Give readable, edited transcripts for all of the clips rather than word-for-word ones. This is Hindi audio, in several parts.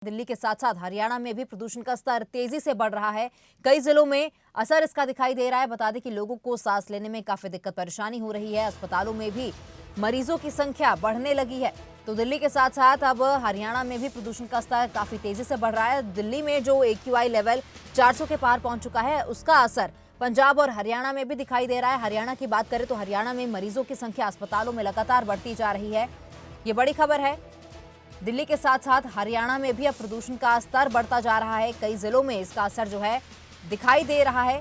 दिल्ली के साथ साथ हरियाणा में भी प्रदूषण का स्तर तेजी से बढ़ रहा है। कई जिलों में असर इसका दिखाई दे रहा है। बता दें कि लोगों को सांस लेने में काफी दिक्कत परेशानी हो रही है। अस्पतालों में भी मरीजों की संख्या बढ़ने लगी है। तो दिल्ली के साथ साथ अब हरियाणा में भी प्रदूषण का स्तर काफी तेजी से बढ़ रहा है। दिल्ली में जो AQI लेवल 400 के पार पहुंच चुका है, उसका असर पंजाब और हरियाणा में भी दिखाई दे रहा है। हरियाणा की बात करें तो हरियाणा में मरीजों की संख्या अस्पतालों में लगातार बढ़ती जा रही है। ये बड़ी खबर है। दिल्ली के साथ साथ हरियाणा में भी अब प्रदूषण का स्तर बढ़ता जा रहा है। कई जिलों में इसका असर जो है दिखाई दे रहा है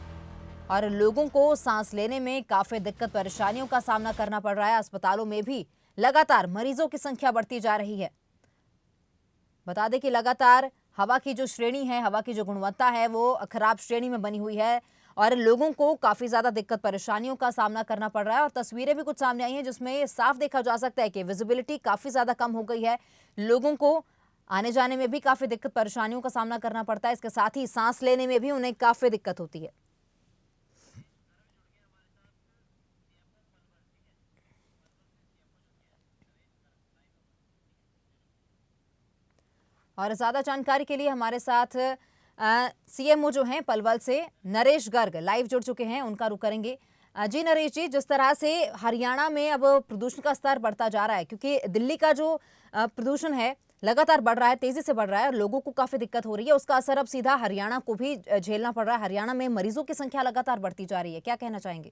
और लोगों को सांस लेने में काफी दिक्कत परेशानियों का सामना करना पड़ रहा है। अस्पतालों में भी लगातार मरीजों की संख्या बढ़ती जा रही है। बता दें कि लगातार हवा की जो श्रेणी है, हवा की जो गुणवत्ता है, वो खराब श्रेणी में बनी हुई है और लोगों को काफी ज्यादा दिक्कत परेशानियों का सामना करना पड़ रहा है। और तस्वीरें भी कुछ सामने आई हैं जिसमें साफ देखा जा सकता है कि विजिबिलिटी काफी ज्यादा कम हो गई है। लोगों को आने जाने में भी काफी दिक्कत परेशानियों का सामना करना पड़ता है। इसके साथ ही सांस लेने में भी उन्हें काफी दिक्कत होती है। और ज्यादा जानकारी के लिए हमारे साथ CMO जो हैं पलवल से नरेश गर्ग लाइव जुड़ चुके हैं, उनका रुख करेंगे। जी नरेश जी, जिस तरह से हरियाणा में अब प्रदूषण का स्तर बढ़ता जा रहा है, क्योंकि दिल्ली का जो प्रदूषण है लगातार बढ़ रहा है, तेजी से बढ़ रहा है और लोगों को काफी दिक्कत हो रही है, उसका असर अब सीधा हरियाणा को भी झेलना पड़ रहा है। हरियाणा में मरीजों की संख्या लगातार बढ़ती जा रही है, क्या कहना चाहेंगे?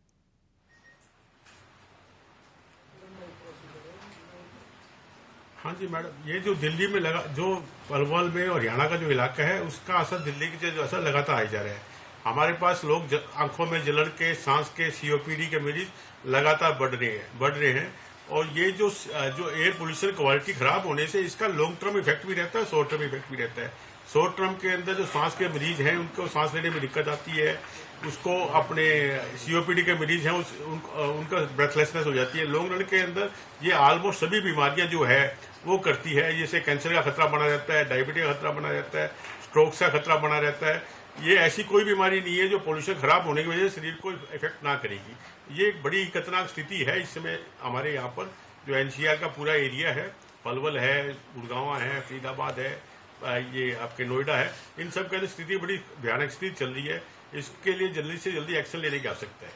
हाँ जी मैडम, ये जो दिल्ली में लगा जो पलवल में और हरियाणा का जो इलाका है, उसका असर दिल्ली के जो असर लगातार आ जा रहा है। हमारे पास लोग आंखों में जलन के, सांस के, COPD के मरीज लगातार बढ़ रहे हैं। और ये जो एयर पोल्यूशन क्वालिटी खराब होने से इसका लॉन्ग टर्म इफेक्ट भी रहता है, शॉर्ट टर्म इफेक्ट भी रहता है। शॉर्ट टर्म के अंदर जो सांस के मरीज हैं, उनको सांस लेने में दिक्कत आती है। उसको अपने COPD के मरीज हैं, उनका ब्रेथलेसनेस हो जाती है। लॉन्ग रन के अंदर ये ऑलमोस्ट सभी बीमारियां जो है वो करती है। जैसे कैंसर का खतरा बना रहता है, डायबिटीज का खतरा बना रहता है, स्ट्रोक का खतरा बना रहता है। ये ऐसी कोई बीमारी नहीं है जो पोल्यूशन खराब होने की वजह से शरीर को इफेक्ट ना करेगी। ये एक बड़ी खतरनाक स्थिति है इस समय हमारे यहाँ पर। जो NCR का पूरा एरिया है, पलवल है, गुड़गांव है, फरीदाबाद है, ये आपके नोएडा है, इन सब के अंदर स्थिति बड़ी भयानक स्थिति चल रही है। इसके लिए जल्दी से जल्दी एक्शन लेने की आवश्यकता है।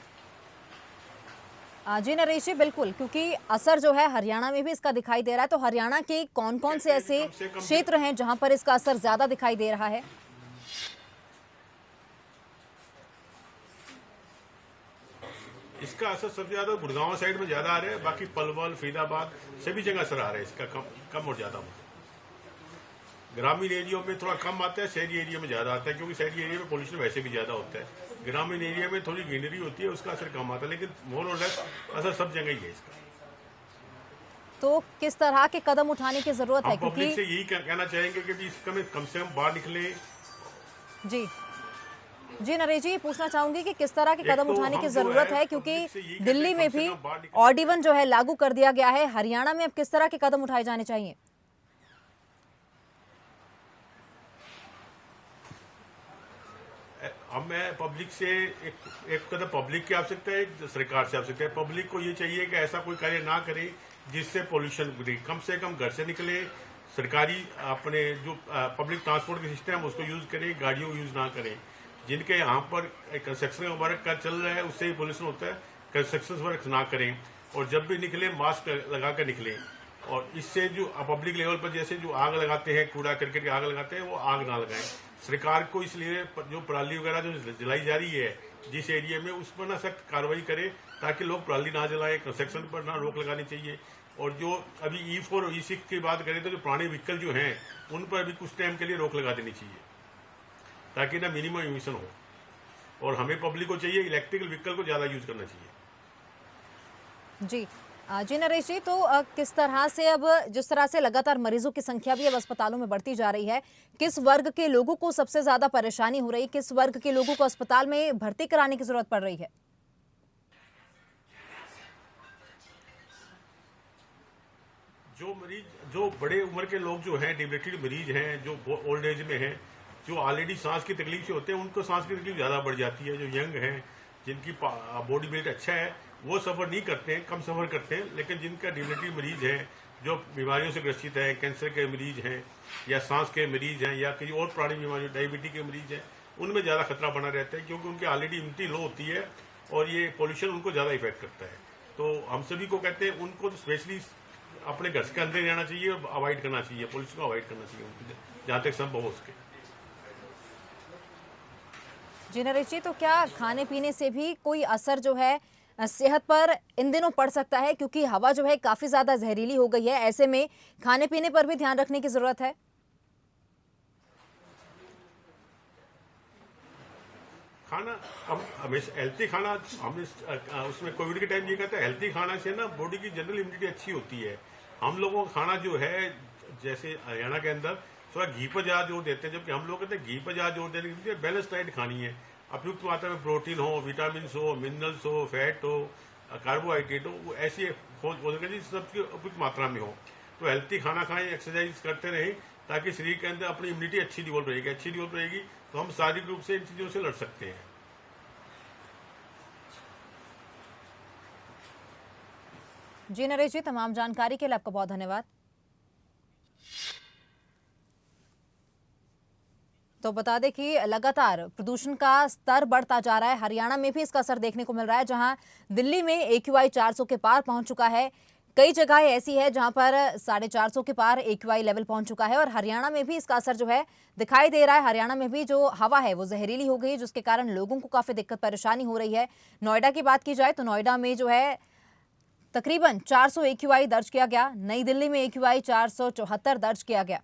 जी नरेश जी, बिल्कुल, क्योंकि असर जो है हरियाणा में भी इसका दिखाई दे रहा है। तो हरियाणा के कौन कौन से ऐसे क्षेत्र हैं जहां पर इसका असर ज्यादा दिखाई दे रहा है? इसका असर सबसे ज्यादा गुड़गांव साइड में ज्यादा आ रहा है। बाकी पलवल, फरीदाबाद सभी जगह असर आ रहा है इसका, कम और ज्यादा। ग्रामीण एरिया में थोड़ा कम आता है, शहरी एरिया में ज्यादा आता है, क्योंकि शहरी एरिया में पोल्यूशन वैसे भी ज्यादा होता है। ग्रामीण एरिया में थोड़ी ग्रीनरी होती है, उसका असर कम आता है, लेकिन मोर और लेस असर सब जगह ही है इसका। तो किस तरह के कदम उठाने की जरूरत है? पब्लिक से यही कहना चाहेंगे कि इसका में कम से कम बाहर निकले। जी जी नरेश जी, पूछना चाहूंगी कि किस तरह के कदम उठाने की जरूरत है, क्योंकि दिल्ली में भी OD1 जो है लागू कर दिया गया है। हरियाणा में अब किस तरह के कदम उठाए जाने चाहिए? अब मैं पब्लिक से एक कदम पब्लिक की आवश्यकता है, एक सरकार से आवश्यकता है। पब्लिक को ये चाहिए कि ऐसा कोई कार्य ना करे जिससे पोल्यूशन बढ़े। कम से कम घर से निकले, सरकारी अपने जो पब्लिक ट्रांसपोर्ट के सिस्टम है उसको यूज करें, गाड़ियों को यूज ना करें। जिनके यहाँ पर कंस्ट्रक्शन वर्क का चल रहा है, उससे ही पोल्यूशन होता है। कंस्ट्रक्शन वर्क ना करें और जब भी निकले मास्क लगा कर निकलें। और इससे जो पब्लिक लेवल पर जैसे जो आग लगाते हैं, कूड़ा करकट की आग लगाते हैं, वो आग ना लगाएं। सरकार को इसलिए जो पराली वगैरह जो जलाई जा रही है जिस एरिया में, उस पर ना सख्त कार्रवाई करे ताकि लोग पराली ना जलाएं। कंस्ट्रक्शन पर ना रोक लगानी चाहिए। और जो अभी E4 और E6 की बात करें तो जो पुराने व्हीकल जो हैं उन पर भी कुछ टाइम के लिए रोक लगा देनी चाहिए ताकि ना मिनिमम इमिशन हो। और हमें पब्लिक को चाहिए इलेक्ट्रिकल व्हीकल को ज्यादा यूज करना चाहिए। जी जी नरेश जी, तो किस तरह से अब जिस तरह से लगातार मरीजों की संख्या भी अब अस्पतालों में बढ़ती जा रही है, किस वर्ग के लोगों को सबसे ज्यादा परेशानी हो रही है? किस वर्ग के लोगों को अस्पताल में भर्ती कराने की जरूरत पड़ रही है? जो बड़े उम्र के लोग जो हैं, डिमेटेड मरीज हैं, जो ओल्ड एज में हैं, जो ऑलरेडी सांस की तकलीफ से होते हैं, उनको सांस की तकलीफ ज्यादा बढ़ जाती है। जो यंग हैं, जिनकी बॉडी बिल्ड अच्छा है, वो सफर नहीं करते हैं, कम सफर करते हैं। लेकिन जिनका डिमेटेड मरीज है, जो बीमारियों से ग्रसित हैं, कैंसर के मरीज हैं या सांस के मरीज हैं या किसी और पुरानी बीमारी डायबिटीज के मरीज हैं, उनमें ज़्यादा खतरा बना रहता है क्योंकि उनकी ऑलरेडी इम्यूनिटी लो होती है और ये पोल्यूशन उनको ज़्यादा इफेक्ट करता है। तो हम सभी को कहते हैं उनको तो स्पेशली अपने घर के अंदर ही रहना चाहिए और अवॉइड करना चाहिए, पोल्यूशन को अवॉइड करना चाहिए उनको जहाँ तक संभव हो सके। जी नरेश जी, तो क्या खाने पीने से भी कोई असर जो है सेहत पर इन दिनों पड़ सकता है, क्योंकि हवा जो है काफी ज्यादा जहरीली हो गई है, ऐसे में खाने पीने पर भी ध्यान रखने की जरूरत है? खाना हम हमेशा हेल्थी खाना, हम उसमें कोविड के टाइम ये कहते हैं हेल्थी खाना से ना बॉडी की जनरल इम्यूनिटी अच्छी होती है। हम लोगों का खाना जो है, जैसे हरियाणा के अंदर थोड़ा घी पर ज्यादा जोर देते हैं, जबकि हम लोग कहते हैं घी पर ज्यादा जोर देने के लिए बैलेंस डाइट खानी है। उपयुक्त मात्रा में प्रोटीन हो, विटामिन हो, मिनरल्स हो, फैट हो, कार्बोहाइड्रेट हो, वो ऐसी सबकी उपयुक्त मात्रा में हो। तो हेल्थी खाना खाएं, एक्सरसाइज करते रहें ताकि शरीर के अंदर अपनी इम्यूनिटी अच्छी डेवलप रहेगी। अच्छी डेवलप रहेगी तो हम शारीरिक रूप से इन चीजों से लड़ सकते हैं। जी नरेश जी, तमाम जानकारी के लिए आपका बहुत धन्यवाद। तो बता दें कि लगातार प्रदूषण का स्तर बढ़ता जा रहा है। हरियाणा में भी इसका असर देखने को मिल रहा है, जहां दिल्ली में AQI 400 के पार पहुंच चुका है। कई जगह ऐसी है जहां पर 450 के पार AQI लेवल पहुंच चुका है और हरियाणा में भी इसका असर जो है दिखाई दे रहा है। हरियाणा में भी जो हवा है वो जहरीली हो गई, जिसके कारण लोगों को काफी दिक्कत परेशानी हो रही है। नोएडा की बात की जाए तो नोएडा में जो है तकरीबन 400 AQI दर्ज किया गया। नई दिल्ली में AQI 474 दर्ज किया गया।